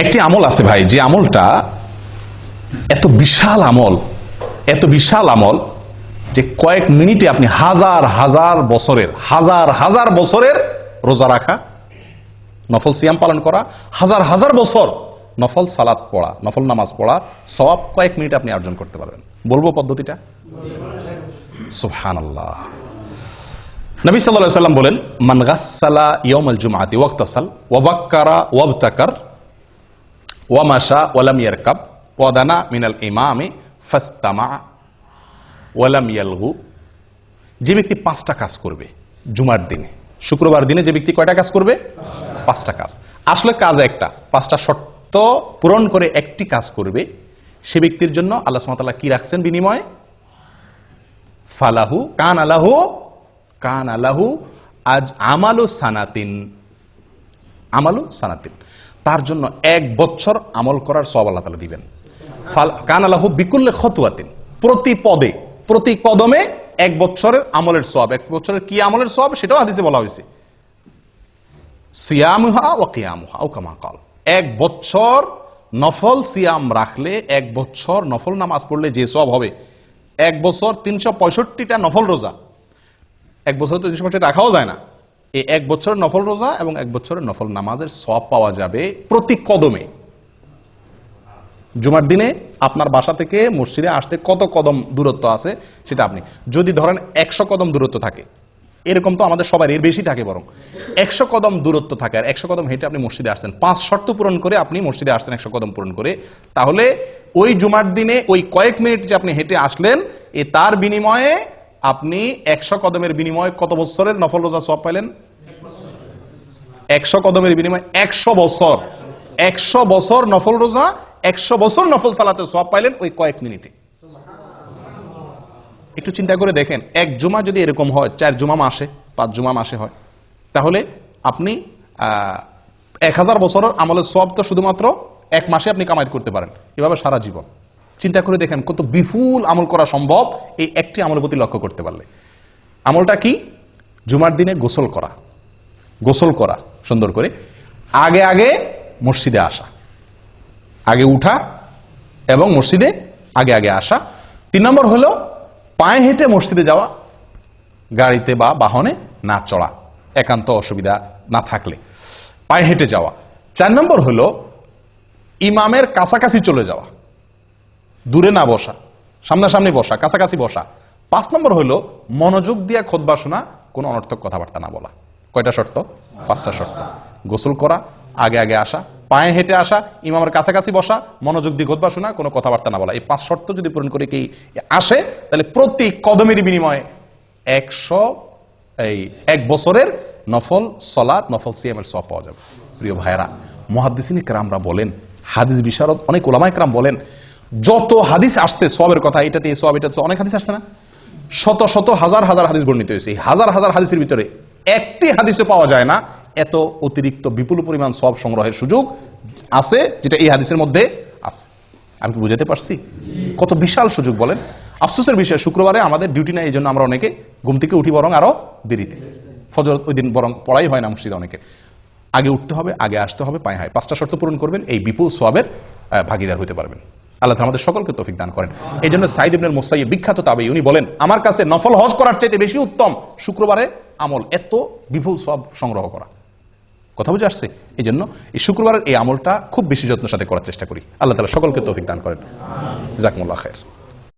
একটি আমল আছে ভাই, যে আমলটা এত বিশাল আমল যে কয়েক মিনিটে আপনি হাজার হাজার বছরের রোজা রাখা, নফল সিয়াম পালন করা, হাজার বছর নফল সালাত পড়া, নফল নামাজ পড়া সওয়াব কয়েক মিনিটে আপনি অর্জন করতে পারবেন। বলবো পদ্ধতিটা? সুবহানাল্লাহ। নবী সাল্লাল্লাহু আলাইহি ওয়াসাল্লাম বলেন, মান গাসসালা ইয়াউমাল জুমআতি ওয়াক্তাসাল ওয়া বাক্কারা ওয়াবতাকার ওয়া মাশা ওয়া লাম ইয়ারকাব ওয়া দানা মিনাল ইমামি ফাস্তামা ওয়া লাম ইয়ালগু। যে ব্যক্তি 5টা কাজ করবে জুমার দিনে, শুক্রবার দিনে যে ব্যক্তি কয়টা কাজ করবে? 5টা কাজ। আসলে কাজ একটা, 5টা শর্ত পূরণ করে একটি কাজ করবে, সে ব্যক্তির জন্য আল্লাহ সুবহানাহু ওয়া তাআলা কি রাখছেন বিনিময়? ফালাহু কান আলাহু আজ আমালু সানাতিন, তার জন্য 1 বছর আমল করার সওয়াব আল্লাহ তাআলা দিবেন। কান আলাহু বিকুল্লি খতওয়াতিন, প্রতি পদে প্রতি কদমে 1 বছরের আমলের সওয়াব। 1 বছরের কি আমলের সওয়াব সেটাও হাদিসে বলা হয়েছে, সিয়ামুহা ওয়া কিয়ামুহা আও কামা ক্বাল। 1 বছর নফল সিয়াম রাখলে, 1 বছর নফল নামাজ পড়লে যে সওয়াব হবে, 1 বছর 365টা নফল রোজা, 1 বছর তো 365 রাখাও যায় না, এই 1 বছরের নফল রোজা এবং 1 বছরের নফল নামাজের সওয়াব পাওয়া যাবে প্রতি কদমে। জুমার দিনে আপনার বাসা থেকে মসজিদে আসতে কত কদম দূরত্ব আছে সেটা আপনি যদি ধরেন 100 কদম দূরত্ব থাকে, এরকম তো আমাদের সবার এর বেশি থাকে, বরং 100 কদম দূরত্ব থাকে আর 100 কদম হেঁটে আপনি মসজিদে আসছেন, 5 শর্ত পূরণ করে আপনি মসজিদে আসছেন 100 কদম পূরণ করে, তাহলে ওই জুমার দিনে ওই কয়েক মিনিট যে আপনি হেঁটে আসলেন, তার বিনিময়ে আপনি 100 কদমের বিনিময়ে কত বছরের নফল রোজা সওয়াব পাইলেন? 100 কদমের বিনিময়ে 100 বছর নফল রোজা, 100 বছর নফল সালাতের সওয়াব পাইলেন ওই কয়েক মিনিটে। একটু চিন্তা করে দেখেন, 1 জুমা যদি এরকম হয়, 4 জুমা মাসে, 5 জুমা মাসে হয়, তাহলে আপনি 1000 বছরের আমলের সওয়াব তো শুধুমাত্র 1 মাসে আপনি কামাই করতে পারেন, এভাবে সারা জীবন। চিন্তা করে দেখেন কত বিপুল আমল করা সম্ভব এই একটি আমলের প্রতি লক্ষ্য করতে পারলে। আমলটা কি? জুমার দিনে গোসল করা সুন্দর করে, আগে মসজিদে আসা, আগে উঠা এবং মসজিদে আগে আসা। 3 নম্বর হলো পায়ে হেঁটে মসজিদে যাওয়া, গাড়িতে বা বাহনে না চড়া, একান্ত অসুবিধা না থাকলে পায়ে হেঁটে যাওয়া। 4 নম্বর হলো ইমামের কাছাকাছি চলে যাওয়া, দূরে না বসা, সামনাসামনি বসা, কাছাকাছি বসা। 5 নম্বর হলো মনোযোগ দিয়ে খুতবা শোনা, কোনো অনর্থক কথাবার্তা না বলা। কয়টা শর্ত? 5টা শর্ত। গোসল করা, আগে আসা, পায়ে হেঁটে আসা, ইমামের কাছাকাছি বসা, মনোযোগ দিয়ে খুতবা শোনা, কোনো কথাবার্তা না বলা। এই 5 শর্ত যদি পূরণ করে কি আসে, তাহলে প্রতি কদমের বিনিময়ে 1 বছরের নফল সালাত, নফল সিয়ামের সওয়াব পাওয়া যাবে। প্রিয় ভাইয়েরা, মুহাদ্দিসিন ইকরামরা বলেন, হাদিস বিশারদ অনেক উলামা ইকরাম বলেন, যত হাদিস আসছে সওয়াবের কথা, এটাতে সওয়াব, এটাতে অনেক হাদিস আসছে না, শত হাজার হাদিস বর্ণিত হয়েছে। এই হাজার হাদিসের ভিতরে একটি হাদিসে পাওয়া যায় না এত অতিরিক্ত বিপুল পরিমাণ সওয়াব সংগ্রহের সুযোগ আছে যেটা এই হাদিসের মধ্যে আছে। আমি কি বুঝাতে পারছি? কত বিশাল সুযোগ বলেন। আফসোসের বিষয়, শুক্রবারে আমাদের ডিউটি নাই, এই জন্য আমরা অনেকে ঘুম থেকে উঠি বরং আরো দেরিতে, ফজর ওই দিন বরং পড়াই হয় না মসজিদে অনেকে। আগে উঠতে হবে, আগে আসতে হবে, পায়ে হয়। 5টা শর্ত পূরণ করবেন, এই বিপুল সওয়াবের ভাগীদার হতে পারবেন। আল্লাহ তাআলা আমাদের সকলকে তৌফিক দান করেন। এই জন্য সাঈদ ইবনে মুসাইয়্যিব বিখ্যাত তাবেঈ, উনি বলেন, আমার কাছে নফল হজ করার চাইতে বেশি উত্তম শুক্রবারে আমল, এত বিপুল সওয়াব সংগ্রহ করা। কথা বুঝে আসছে? এই জন্য এই শুক্রবারের এই আমলটা খুব বেশি যত্নের সাথে করার চেষ্টা করি। আল্লাহ তাআলা সকলকে তৌফিক দান করেন। জাযাকুমুল্লাহ খায়র।